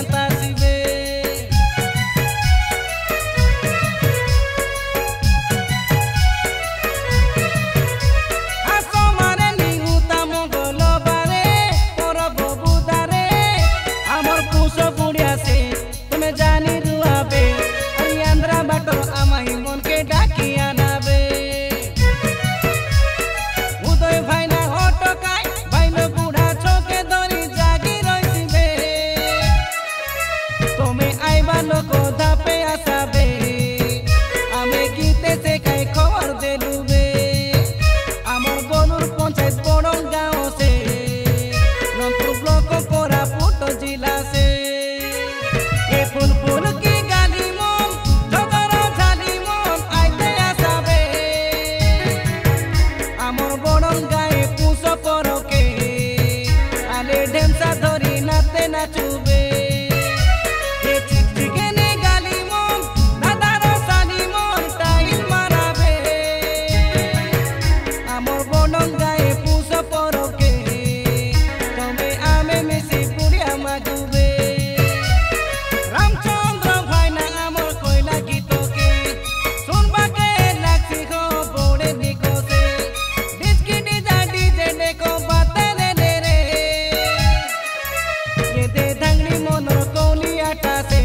cantasime. Asomare ni utamo golobare, poro bobudare, amor puso budiase, tume jani ruabe, ariandra bato amai mon ke daki anabe. Udoy bhai na auto kai, bailo buda choke dori jagi roisibe. Tome aiba loko dhape asabe, ame gite se kai khobor delube. Amor bonur ponchait bodong gao se, nontur bloko pora puto jila se. E pul pul ki gali mon, jodoro jali mon aite asabe. Amor bodong gae puso poroke, ale demsa dhori nate nachube. E chik chikene gali mon, dadaro sali mon tail marabe. Amor bodong gae puso poroke, tome ame misi puria magube. Ramchandra bhai na amor koila gitoke, sunba ke laksi ho bode diko se. Diski dija deko bate de re, ye de dhangli monor koli ata se.